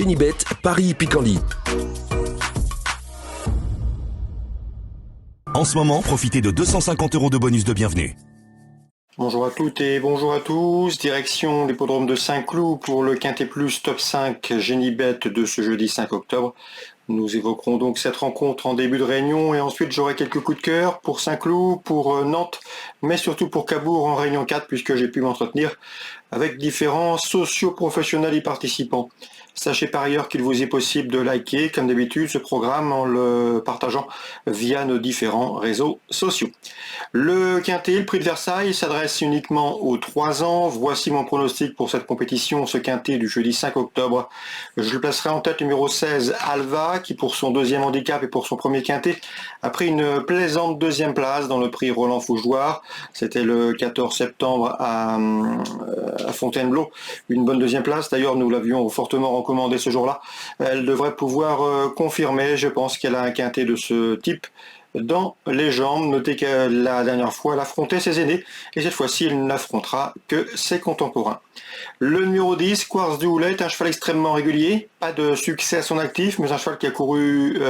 Génibet, Paris-Picardie. En ce moment, profitez de 250 € de bonus de bienvenue. Bonjour à toutes et bonjour à tous. Direction l'hippodrome de Saint-Cloud pour le Quintet Plus Top 5 Génibet de ce jeudi 5 octobre. Nous évoquerons donc cette rencontre en début de réunion et ensuite j'aurai quelques coups de cœur pour Saint-Cloud, pour Nantes, mais surtout pour Cabourg en réunion 4 puisque j'ai pu m'entretenir avec différents socio-professionnels y participants. Sachez par ailleurs qu'il vous est possible de liker, comme d'habitude, ce programme en le partageant via nos différents réseaux sociaux. Le Quintet, le prix de Versailles, s'adresse uniquement aux 3 ans. Voici mon pronostic pour cette compétition, ce Quintet du jeudi 5 octobre. Je le placerai en tête numéro 16, Alva, qui pour son deuxième handicap et pour son premier Quintet a pris une plaisante deuxième place dans le prix Roland Fougeoir. C'était le 14 septembre à Fontainebleau. Une bonne deuxième place. D'ailleurs, nous l'avions fortement recommandé ce jour-là. Elle devrait pouvoir confirmer. Je pense qu'elle a un Quintet de ce type dans les jambes. Notez que la dernière fois, elle affrontait ses aînés et cette fois-ci, elle n'affrontera que ses contemporains. Le numéro 10, Quartz du Houlet, est un cheval extrêmement régulier, pas de succès à son actif, mais un cheval qui a couru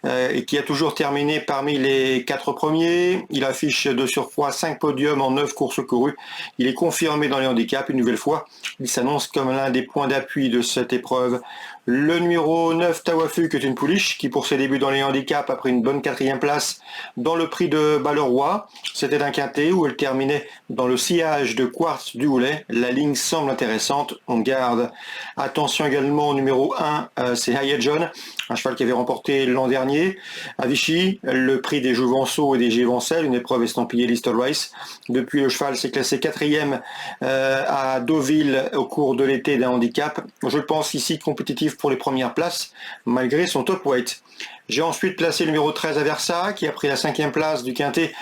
et qui a toujours terminé parmi les 4 premiers. Il affiche de surcroît 5 podiums en 9 courses courues. Il est confirmé dans les handicaps une nouvelle fois. Il s'annonce comme l'un des points d'appui de cette épreuve. Le numéro 9, Tawafuk, est une pouliche qui, pour ses débuts dans les handicaps, a pris une bonne 4e place dans le prix de Balleroy. C'était un Quintet où elle terminait dans le sillage de Quartz du Houlet. La ligne semble intéressante, on garde. Attention également au numéro 1, c'est Hayat John, un cheval qui avait remporté l'an dernier à Vichy le prix des Jouvenceaux et des Gévancel, une épreuve estampillée Listed Race. Depuis, le cheval s'est classé 4e à Deauville au cours de l'été d'un handicap. Je pense ici compétitif pour les premières places, malgré son top weight. J'ai ensuite placé le numéro 13 à Versa, qui a pris la 5e place du Quintet,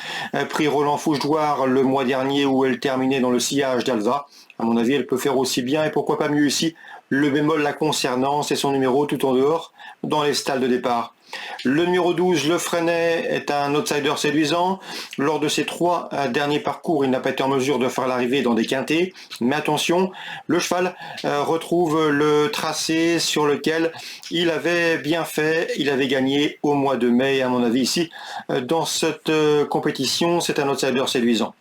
prix Roland Fougeoir le mois dernier où elle terminait dans le sillage d'Alva. À mon avis, elle peut faire aussi bien et pourquoi pas mieux ici. Le bémol la concernant, c'est son numéro tout en dehors, dans les stalles de départ. Le numéro 12, Le Freinet, est un outsider séduisant. Lors de ses 3 derniers parcours, il n'a pas été en mesure de faire l'arrivée dans des quintets. Mais attention, le cheval retrouve le tracé sur lequel il avait bien fait. Il avait gagné au mois de mai, à mon avis ici. Dans cette compétition, c'est un outsider séduisant.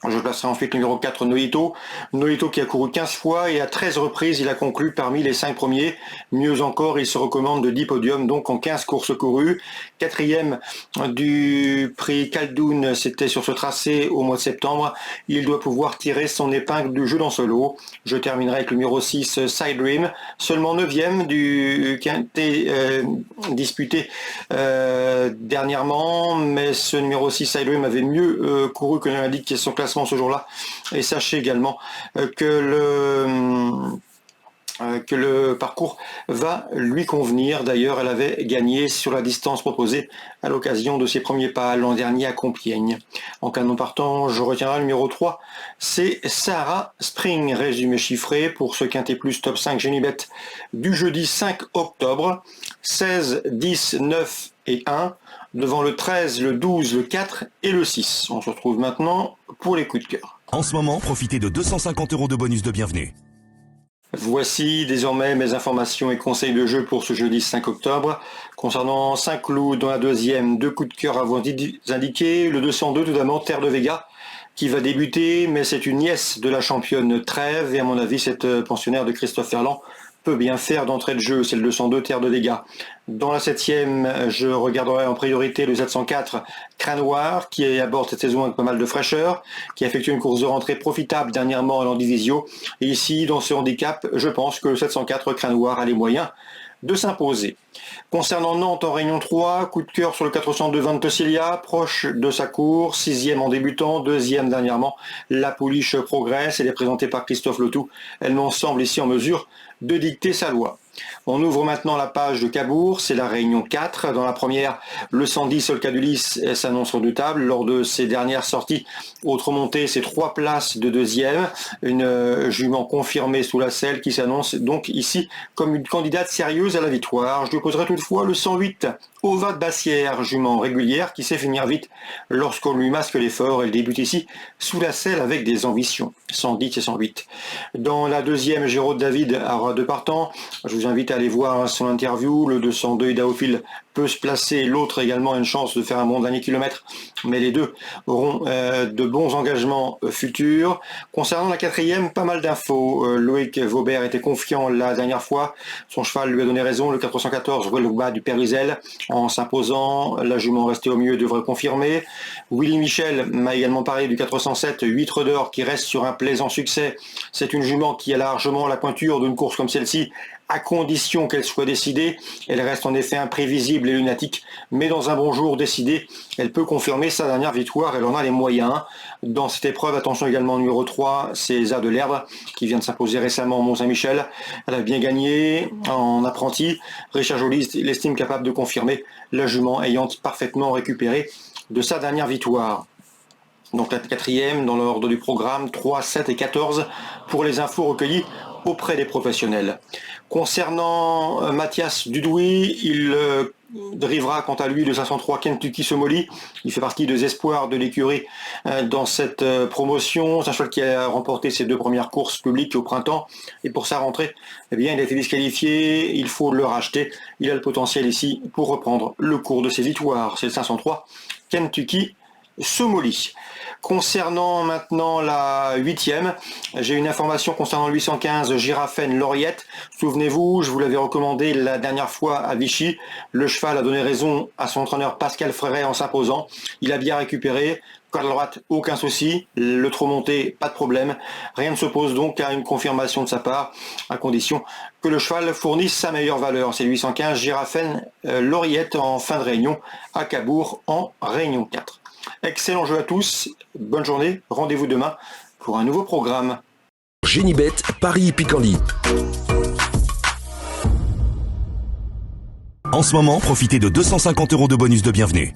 Je placerai ensuite le numéro 4, Nolito. Nolito qui a couru 15 fois et à 13 reprises, il a conclu parmi les 5 premiers. Mieux encore, il se recommande de 10 podiums, donc en 15 courses courues. 4e du prix Khaldoun, c'était sur ce tracé au mois de septembre. Il doit pouvoir tirer son épingle du jeu dans ce lot. Je terminerai avec le numéro 6, Side Dream. Seulement 9e du Quintet disputé dernièrement, mais ce numéro 6, Side Dream, avait mieux couru que l'indique son classement ce jour-là. Et sachez également que le parcours va lui convenir. D'ailleurs, elle avait gagné sur la distance proposée à l'occasion de ses premiers pas l'an dernier à Compiègne. En canon partant, je retiendrai le numéro 3, c'est Sarah Spring, résumé chiffré pour ce Quintet Plus Top 5 Génibet du jeudi 5 octobre. 16, 10, 9 et 1, devant le 13, le 12, le 4 et le 6. On se retrouve maintenant pour les coups de cœur. En ce moment, profitez de 250 € de bonus de bienvenue. Voici désormais mes informations et conseils de jeu pour ce jeudi 5 octobre. Concernant Saint-Cloud dans la deuxième, 2 coups de cœur à vous indiquer. Le 202 tout d'abord, Terre de Vega, qui va débuter, mais c'est une nièce de la championne Trèves et à mon avis cette pensionnaire de Christophe Ferland peut bien faire d'entrée de jeu. C'est le 202, Terre de Vega. Dans la 7e, je regarderai en priorité le 704 Cranoir qui aborde cette saison avec pas mal de fraîcheur, qui a effectué une course de rentrée profitable dernièrement à l'Andivisio. Et ici, dans ce handicap, je pense que le 704 Cranoir a les moyens de s'imposer. Concernant Nantes en Réunion 3, coup de cœur sur le 402 Ventosilia, proche de sa course, 6e en débutant, 2e dernièrement. La pouliche progresse, elle est présentée par Christophe Letou. Elle m'en semble ici en mesure de dicter sa loi. On ouvre maintenant la page de Cabourg, c'est la Réunion 4. Dans la première, le 110 Solcadulis s'annonce redoutable. Lors de ses dernières sorties, autre montée, c'est 3 places de 2e. Une jument confirmée sous la selle qui s'annonce donc ici comme une candidate sérieuse à la victoire. Je lui opposerai toutefois le 108 Ova de Bassière, jument régulière qui sait finir vite lorsqu'on lui masque l'effort. Elle débute ici sous la selle avec des ambitions. 110 et 108. Dans la deuxième, Géraud David à roi de partant. Je vous invite à aller voir son interview. Le 202 Idaophile peut se placer. L'autre également a une chance de faire un bon dernier kilomètre. Mais les deux auront de bons engagements futurs. Concernant la quatrième, pas mal d'infos. Loïc Vaubert était confiant la dernière fois. Son cheval lui a donné raison. Le 414 Welba du Périsel en s'imposant. La jument restée au milieu devrait confirmer. Willy Michel m'a également parlé du 407 Huître d'Or qui reste sur un plaisant succès. C'est une jument qui a largement la pointure d'une course comme celle-ci, à condition qu'elle soit décidée. Elle reste en effet imprévisible et lunatique, mais dans un bon jour décidé, elle peut confirmer sa dernière victoire. Elle en a les moyens. Dans cette épreuve, attention également au numéro 3, c'est Za de l'Herbe, qui vient de s'imposer récemment au Mont-Saint-Michel. Elle a bien gagné en apprenti. Richard Joly l'estime capable de confirmer, la jument ayant parfaitement récupéré de sa dernière victoire. Donc la quatrième dans l'ordre du programme, 3, 7 et 14 pour les infos recueillies auprès des professionnels. Concernant Mathias Dudouis, il drivera quant à lui le 503 Kentucky Somoli. Il fait partie des espoirs de l'écurie dans cette promotion. C'est un cheval qui a remporté ses 2 premières courses publiques au printemps. Et pour sa rentrée, eh bien, il a été disqualifié. Il faut le racheter. Il a le potentiel ici pour reprendre le cours de ses victoires. C'est le 503 Kentucky Somoli. Concernant maintenant la 8e, j'ai une information concernant le 815 Girafène Lauriette. Souvenez-vous, je vous l'avais recommandé la dernière fois à Vichy. Le cheval a donné raison à son entraîneur Pascal Fréret en s'imposant. Il a bien récupéré. Corde droite, aucun souci. Le trop monté, pas de problème. Rien ne s'oppose donc à une confirmation de sa part, à condition que le cheval fournisse sa meilleure valeur. C'est le 815 Girafène Lauriette en fin de réunion à Cabourg en réunion 4. Excellent jeu à tous, bonne journée, rendez-vous demain pour un nouveau programme. Génibet, Paris Picardie. En ce moment, profitez de 250 € de bonus de bienvenue.